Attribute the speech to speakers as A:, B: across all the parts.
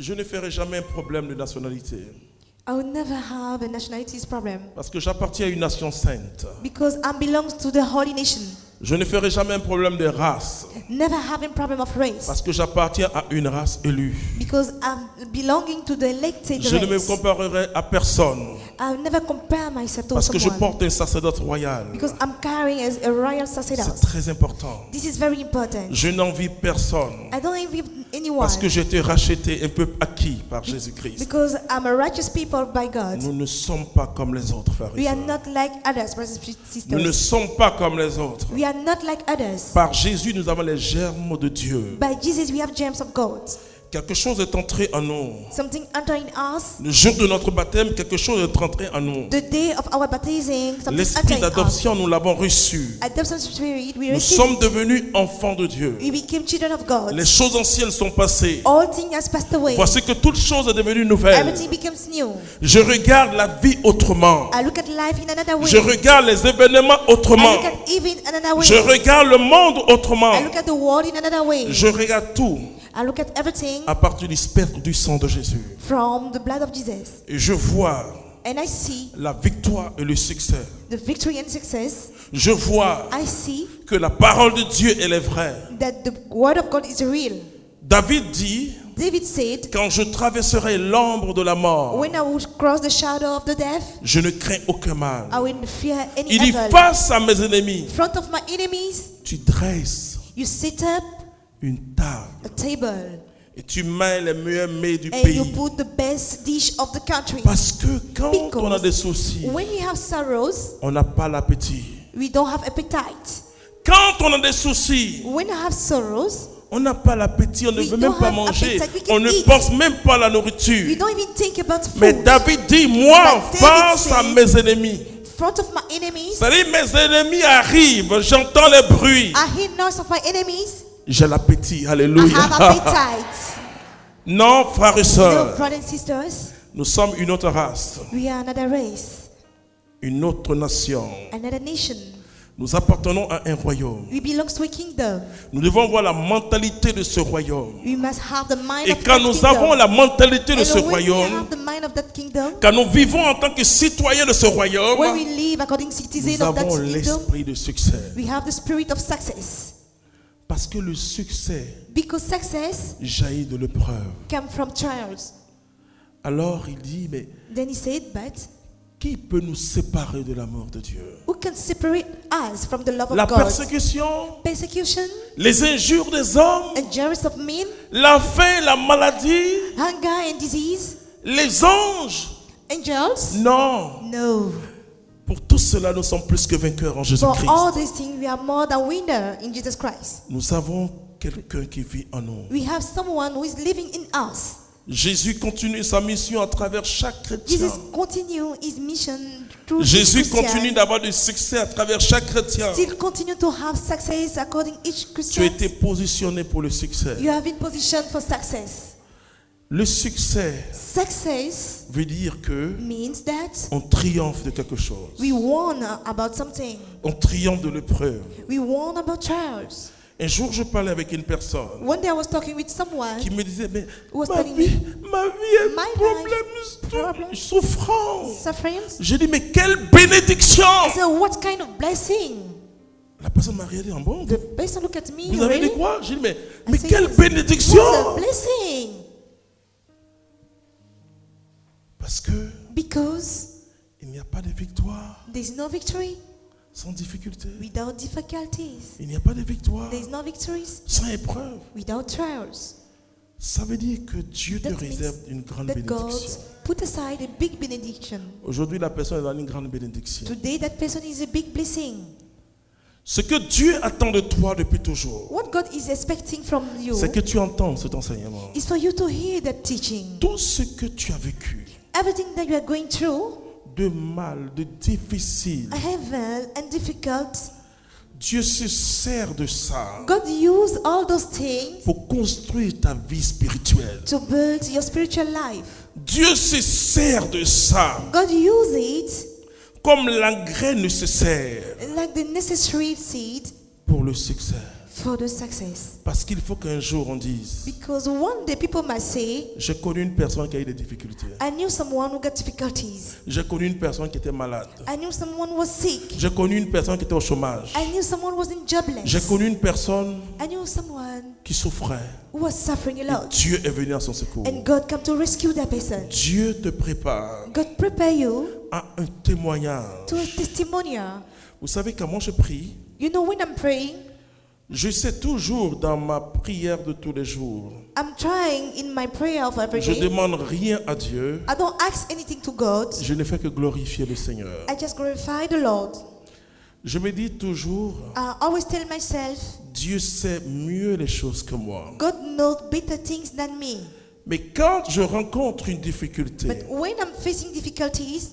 A: Je ne ferai jamais un problème de nationalité.
B: I will never have a nationalities problem
A: Parce que j'appartiens à une nation sainte.
B: because I belong to the holy nation.
A: Je ne ferai jamais un problème de race.
B: Never having problem of race
A: Parce que j'appartiens à une race élue.
B: because I'm belonging to the elected
A: Je ne me
B: race.
A: comparerai à personne.
B: I'll never compare myself to
A: Parce que je
B: someone
A: porte un sacerdoce royal.
B: because I'm carrying a royal
A: C'est
B: sacerdoce.
A: très important.
B: This is very important.
A: Je n'envie personne.
B: I don't envy anyone
A: Parce que j'ai été racheté, un peuple acquis par Jésus-Christ.
B: because I'm a righteous people by God.
A: Nous ne sommes pas comme les autres, frères et
B: We are
A: sœurs.
B: not like others, brothers and
A: Nous ne
B: sisters.
A: sommes pas comme les autres.
B: We are not like others.
A: Par Jésus, nous avons les germes de Dieu.
B: By Jesus, we have gems of God.
A: Quelque chose est entré en nous.
B: Something entering us.
A: Le jour de notre baptême, quelque chose est entré en nous.
B: The day of our baptizing, something
A: L'esprit
B: entering us.
A: d'adoption, nous l'avons reçu.
B: Adoption spirit, we
A: Nous
B: received.
A: sommes devenus enfants de Dieu.
B: We became children of God.
A: Les choses anciennes sont passées.
B: All things has passed away.
A: Voici que toute chose est devenue nouvelle.
B: Everything becomes new.
A: Je regarde la vie autrement.
B: I look at life in another way.
A: Je regarde les événements
B: I
A: autrement.
B: look at even in another way.
A: Je regarde le monde autrement.
B: I look at the world in another way.
A: Je regarde tout
B: I look at everything
A: à partir du spectre du sang de Jésus.
B: from the blood of Jesus.
A: Et je vois
B: And I see
A: la victoire et le succès.
B: the victory and success.
A: Je vois
B: I see
A: que la parole de Dieu, elle est vraie.
B: that the word of God is real.
A: David dit,
B: David said,
A: quand je traverserai l'ombre de la mort,
B: when I will cross the shadow of the death,
A: je ne crains aucun mal.
B: I will fear any
A: Il dit,
B: evil.
A: face à mes ennemis,
B: In front of my enemies,
A: tu dresses
B: you set up
A: une table
B: a table
A: et tu mets les meilleurs mets du
B: and you
A: pays.
B: put the best dish of the country.
A: Parce que quand
B: Because
A: on a des soucis,
B: when we have sorrows,
A: on n'a pas l'appétit.
B: we don't have appetite.
A: Quand on a des soucis,
B: When I have sorrows,
A: on n'a pas l'appétit, on ne
B: We
A: veut même
B: don't
A: pas
B: have
A: manger,
B: appetite, we can
A: on ne
B: eat.
A: pense même pas à la
B: we
A: nourriture.
B: don't even think about food.
A: Mais David dit, moi,
B: But David
A: face à
B: said,
A: mes ennemis.
B: In front of my enemies,
A: C'est-à-dire, mes ennemis arrivent, j'entends les bruits.
B: I hear noise of my enemies.
A: J'ai l'appétit,
B: I
A: alléluia.
B: have appetite.
A: Non, frères et
B: No,
A: sœurs,
B: brothers and sisters,
A: nous sommes une autre race,
B: we are another race,
A: une autre nation.
B: another nation.
A: Nous appartenons à un royaume.
B: We belong to a kingdom.
A: Nous devons voir la mentalité de ce royaume.
B: We must have the mind
A: Et
B: of
A: quand
B: that
A: nous
B: kingdom.
A: avons la mentalité de
B: And
A: ce
B: when we
A: royaume,
B: have the mind of that kingdom,
A: quand nous vivons en tant que citoyens de ce royaume,
B: when we live according to citizens
A: nous
B: of that
A: avons
B: kingdom,
A: l'esprit de succès.
B: we have the spirit of success.
A: Parce que le succès
B: Because success
A: jaillit de l'épreuve.
B: comes from trials.
A: Alors il dit, mais
B: Then he said, but
A: qui peut nous séparer de l'amour de Dieu?
B: who can separate us from the love of
A: La
B: God?
A: persécution,
B: Persecution,
A: les injures des hommes,
B: injuries of men,
A: la faim, la maladie,
B: hunger and disease,
A: les anges.
B: angels?
A: Non.
B: No.
A: Pour tout cela, nous sommes plus que vainqueurs en
B: For
A: Jésus-Christ.
B: all these things, we are more than winner in Jesus Christ.
A: Nous avons quelqu'un qui vit en nous.
B: We have someone who is living in us.
A: Jésus continue sa mission à travers chaque chrétien.
B: Jesus continue his mission through
A: Jésus
B: each Christian.
A: continue d'avoir du succès à travers chaque chrétien.
B: Still continue to have success according each
A: Tu as
B: Christian.
A: été positionné pour le succès.
B: You have been positioned for success.
A: Le succès
B: Success
A: veut dire que
B: means that
A: on triomphe de quelque chose.
B: we won about something.
A: On triomphe de l'épreuve.
B: We won about trials.
A: Un jour, je parlais avec une personne
B: One day I was talking with someone
A: qui me disait, mais
B: who was
A: ma
B: telling
A: vie est
B: My
A: problème, souffrance.
B: sufferings.
A: J'ai dit, mais quelle bénédiction!
B: I said, what kind of blessing?
A: La personne m'a regardé en bon.
B: The person looked at me.
A: Vous avez
B: Really?
A: dit quoi? J'ai dit, mais
B: I said,
A: quelle
B: yes.
A: bénédiction!
B: What a blessing.
A: Parce que
B: Because
A: il n'y a pas de victoire
B: there's no victory
A: sans difficulté.
B: without difficulties.
A: Il n'y a pas de victoire
B: There's no victories
A: sans épreuve.
B: without trials.
A: Ça veut dire que Dieu te
B: That
A: réserve
B: means
A: une grande
B: that God
A: bénédiction.
B: put aside a big benediction.
A: Aujourd'hui, la personne est dans une grande bénédiction.
B: Today, that person is a big blessing.
A: Ce que Dieu attend de toi depuis toujours,
B: What God is expecting from you
A: c'est que tu entends cet enseignement.
B: is for you to hear that teaching.
A: Tout ce que tu as vécu,
B: Everything that you are going through,
A: de mal, de difficile,
B: heavy and difficult,
A: Dieu se sert de ça
B: God used all those things
A: pour construire ta vie spirituelle.
B: to build your spiritual life.
A: Dieu se sert de ça
B: God used it
A: comme l'engrais se sert
B: like the necessary seed
A: pour le succès.
B: for the success.
A: Parce qu'il faut qu'un jour on dise,
B: Because one day people might say,
A: j'ai connu une personne qui a eu des difficultés.
B: I knew someone who got difficulties.
A: J'ai connu une personne qui était malade.
B: I knew someone who was sick.
A: J'ai connu une personne qui était au chômage.
B: I knew someone who was in jobless.
A: J'ai connu une personne
B: I knew someone
A: qui souffrait.
B: who was suffering a
A: Et
B: lot.
A: Dieu est venu à son secours.
B: And God come to rescue that person.
A: Dieu te prépare
B: God prepare you
A: à un témoignage.
B: to a testimonial.
A: Vous savez, quand moi je prie,
B: You know, when I'm praying,
A: je sais toujours dans ma prière de tous les jours,
B: I'm trying in my prayer of every
A: je
B: day.
A: demande rien à Dieu,
B: I don't ask anything to God.
A: je ne fais que glorifier le Seigneur.
B: I just glorify the Lord.
A: Je me dis toujours,
B: I always tell myself,
A: Dieu sait mieux les choses que moi.
B: God knows better things than me.
A: Mais quand je rencontre une difficulté,
B: But when I'm facing difficulties,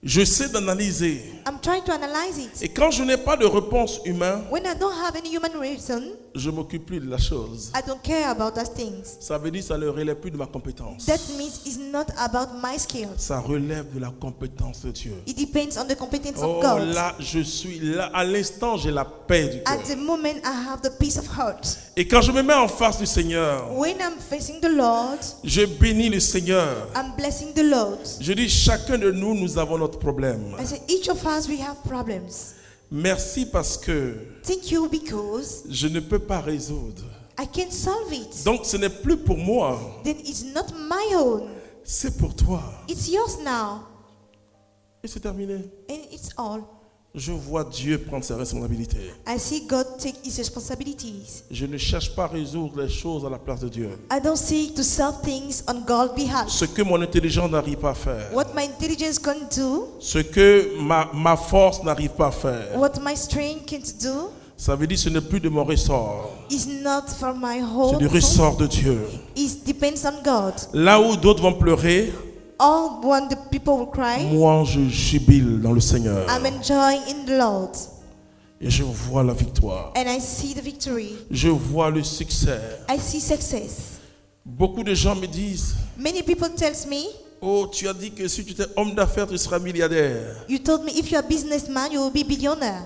A: je sais d'analyser.
B: I'm trying to analyze it.
A: Et quand je n'ai pas de réponse humaine,
B: When I don't have any human reason,
A: je m'occupe plus de la chose.
B: I don't care about those things.
A: Ça veut dire que ça ne relève plus de ma compétence.
B: That means it's not about my skills.
A: Ça relève de la compétence de Dieu.
B: It depends on the competence
A: Oh
B: of God.
A: là, je suis là. À l'instant, j'ai la paix du
B: At
A: cœur.
B: the moment, I have the peace of heart.
A: Et quand je me mets en face du Seigneur,
B: When I'm facing the Lord,
A: je bénis le Seigneur.
B: I'm blessing the Lord.
A: Je dis, chacun de nous, nous avons notre problème.
B: I say, each of us, we have problems.
A: Merci parce que
B: Thank you because
A: je ne peux pas résoudre.
B: I can solve it.
A: Donc ce n'est plus pour moi,
B: Then it's not my own.
A: c'est pour toi.
B: It's yours now.
A: Et c'est terminé.
B: And it's all.
A: Je vois Dieu prendre ses responsabilités.
B: I see God take his responsibilities.
A: Je ne cherche pas à résoudre les choses à la place de Dieu.
B: I don't seek to solve things on God's behalf.
A: Ce que mon intelligence n'arrive pas à faire.
B: What my intelligence can do,
A: Ce que ma force n'arrive pas à faire.
B: what my strength can't do,
A: Ça veut dire que ce n'est plus de mon ressort.
B: is not for my
A: C'est
B: whole.
A: du ressort de Dieu.
B: It depends on God.
A: Là où d'autres vont pleurer,
B: All when the people will cry,
A: moi je jubile dans le Seigneur.
B: I'm enjoying in the Lord.
A: Et je vois la victoire.
B: And I see the victory.
A: Je vois le succès.
B: I see success.
A: Beaucoup de gens me disent,
B: Many people tells me,
A: oh, tu as dit que si tu étais homme d'affaires, tu seras milliardaire.
B: you told me if you're a businessman, you will be billionaire.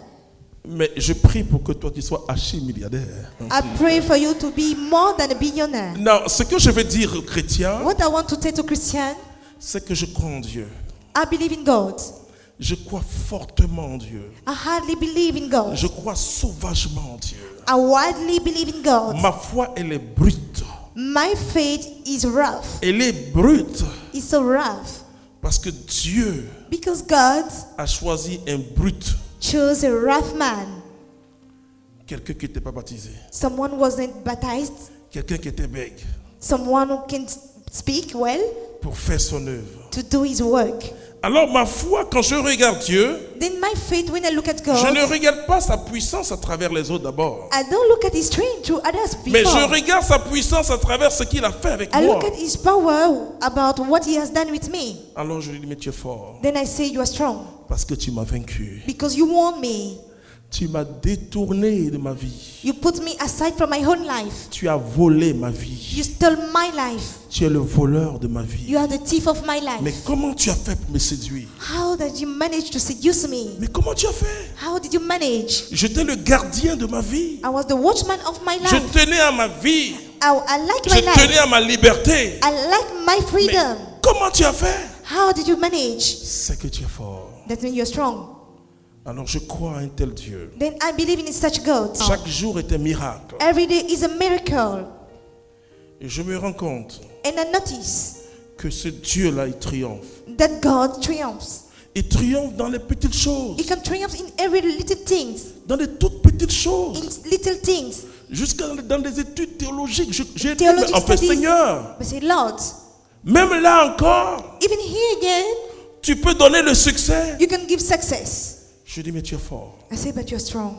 A: Mais je prie pour que toi, tu sois archi-milliardaire.
B: I pray for you to be more than a billionaire.
A: Non, ce que je veux dire aux chrétiens,
B: What I want to tell to Christian,
A: c'est que je crois en Dieu.
B: I believe in God.
A: Je crois fortement en Dieu.
B: I hardly believe in God.
A: Je crois sauvagement en Dieu.
B: I widely believe in God.
A: Ma foi, elle est brute.
B: My faith is rough.
A: Elle est brute
B: It's so rough.
A: parce que Dieu
B: Because God
A: a choisi un brut,
B: chose a rough man.
A: quelqu'un qui n'était pas baptisé,
B: Someone wasn't baptized.
A: quelqu'un qui était bègue,
B: Someone who can speak well
A: pour faire son œuvre.
B: to do his work.
A: Alors ma foi, quand je regarde Dieu,
B: Then my faith, when I look at
A: je
B: God,
A: ne regarde pas sa puissance à travers les autres d'abord.
B: I don't look at his strength through others
A: Mais je
B: before.
A: regarde sa puissance à travers ce qu'il a fait avec
B: I
A: moi.
B: look at his power about what he has done with me.
A: Alors je lui dis, mais tu es fort
B: Then I say you are strong
A: parce que tu m'as vaincu.
B: because you won me.
A: Tu m'as détourné de ma vie.
B: You put me aside from my own life.
A: Tu as volé ma vie.
B: You stole my life.
A: Tu es le voleur de ma vie.
B: You are the thief of my
A: Mais
B: life.
A: comment tu as fait pour me séduire?
B: How did you manage to seduce me?
A: Mais comment tu as fait?
B: How did you manage?
A: J'étais le gardien de ma vie.
B: I was the watchman of my
A: Je
B: life.
A: tenais à ma vie.
B: I like
A: Je
B: my life.
A: tenais à ma liberté.
B: I like my
A: Mais
B: freedom.
A: comment tu as fait?
B: How did you manage?
A: C'est que tu es fort.
B: That means you're strong.
A: Alors je crois à un tel Dieu.
B: Then I believe in such God.
A: Chaque jour est un miracle.
B: Every day is a miracle.
A: Et je me rends compte
B: And I notice
A: que ce Dieu-là, il triomphe.
B: that God triumphs.
A: Il triomphe dans les petites choses.
B: He can triumph in every little things.
A: Dans les toutes petites choses.
B: In little things.
A: Jusqu'à dans des études théologiques. J'ai dit,
B: Theological
A: en fait,
B: studies.
A: Seigneur,
B: But say, Lord,
A: même là encore,
B: even here again,
A: tu peux donner le succès.
B: you can give success.
A: Je dis, mais tu es fort.
B: I say, but you're strong.